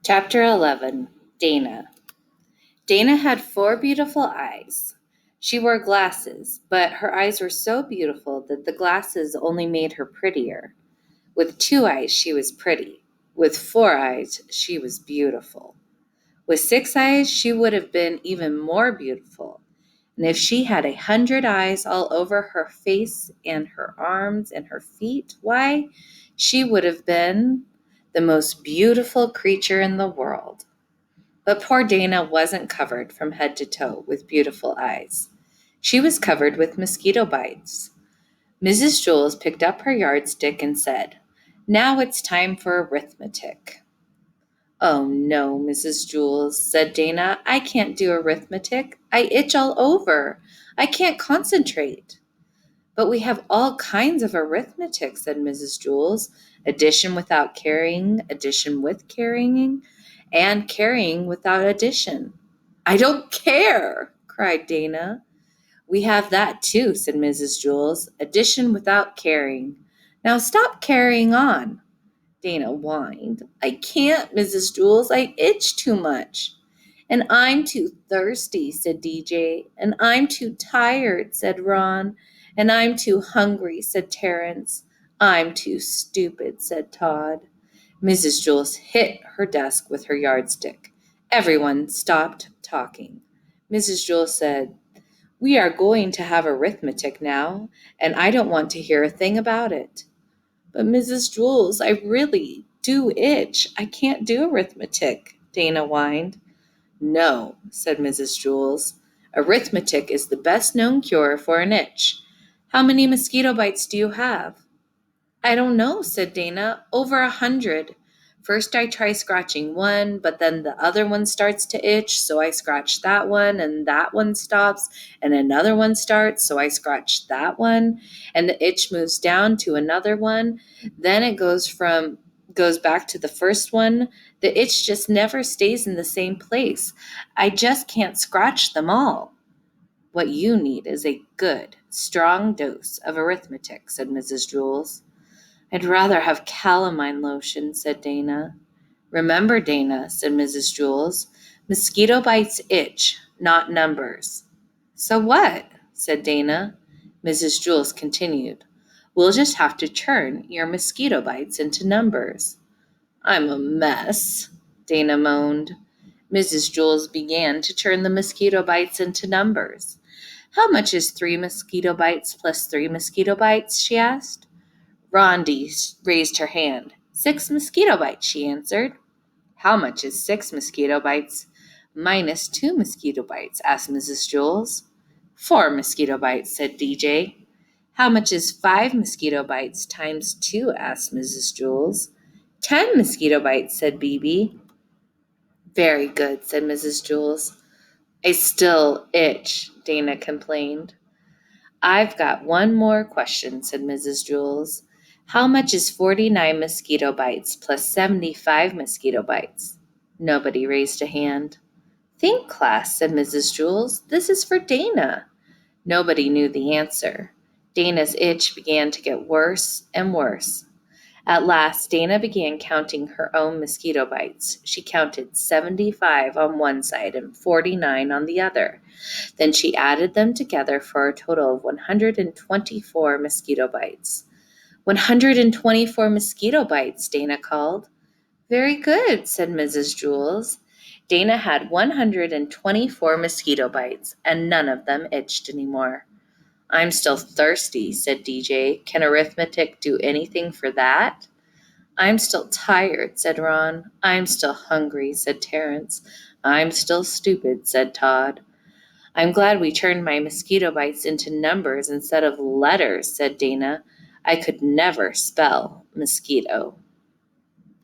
Chapter 11. Dana. Dana had 4 beautiful eyes. She wore glasses, but her eyes were so beautiful that the glasses only made her prettier. With 2 eyes, she was pretty. With 4 eyes, she was beautiful. With 6 eyes, she would have been even more beautiful. And if she had 100 eyes all over her face and her arms and her feet, why, she would have been the most beautiful creature in the world. But poor Dana wasn't covered from head to toe with beautiful eyes. She was covered with mosquito bites. Mrs. Jules picked up her yardstick and said, "Now it's time for arithmetic." "Oh, no, Mrs. Jules," said Dana. "I can't do arithmetic. I itch all over. I can't concentrate." "But we have all kinds of arithmetic," said Mrs. Jules. "Addition without carrying, addition with carrying, and carrying without addition." "I don't care," cried Dana. "We have that too," said Mrs. Jules. "Addition without carrying. Now stop carrying on." Dana whined. "I can't, Mrs. Jules. I itch too much." "And I'm too thirsty," said DJ. "And I'm too tired," said Ron. "And I'm too hungry," said Terrence. "I'm too stupid," said Todd. Mrs. Jules hit her desk with her yardstick. Everyone stopped talking. Mrs. Jules said, "We are going to have arithmetic now, and I don't want to hear a thing about it." "But Mrs. Jules, I really do itch. I can't do arithmetic," Dana whined. "No," said Mrs. Jules. "Arithmetic is the best known cure for an itch. How many mosquito bites do you have?" "I don't know," said Dana. "Over 100. First I try scratching one, but then the other one starts to itch, so I scratch that one, and that one stops, and another one starts, so I scratch that one, and the itch moves down to another one. Then it goes back to the first one. The itch just never stays in the same place. I just can't scratch them all." "What you need is a good, strong dose of arithmetic," said Mrs. Jules. "I'd rather have calamine lotion," said Dana. "Remember, Dana," said Mrs. Jules, "mosquito bites itch, not numbers." "So what?" said Dana. Mrs. Jules continued, "We'll just have to turn your mosquito bites into numbers." "I'm a mess," Dana moaned. Mrs. Jules began to turn the mosquito bites into numbers. "How much is 3 mosquito bites plus 3 mosquito bites?" she asked. Rondi raised her hand. 6 mosquito bites, she answered. "How much is 6 mosquito bites minus 2 mosquito bites?" asked Mrs. Jules. 4 mosquito bites, said DJ. "How much is 5 mosquito bites times 2? Asked Mrs. Jules. 10 mosquito bites, said BB. "Very good," said Mrs. Jules. "I still itch," Dana complained. "I've got one more question," said Mrs. Jules. "How much is 49 mosquito bites plus 75 mosquito bites?" Nobody raised a hand. "Think, class," said Mrs. Jules. "This is for Dana." Nobody knew the answer. Dana's itch began to get worse and worse. At last, Dana began counting her own mosquito bites. She counted 75 on one side and 49 on the other. Then she added them together for a total of 124 mosquito bites. 124 mosquito bites, Dana called. "Very good," said Mrs. Jules. Dana had 124 mosquito bites, and none of them itched anymore. "I'm still thirsty," said DJ. "Can arithmetic do anything for that?" "I'm still tired," said Ron. "I'm still hungry," said Terrence. "I'm still stupid," said Todd. "I'm glad we turned my mosquito bites into numbers instead of letters," said Dana. "I could never spell mosquito."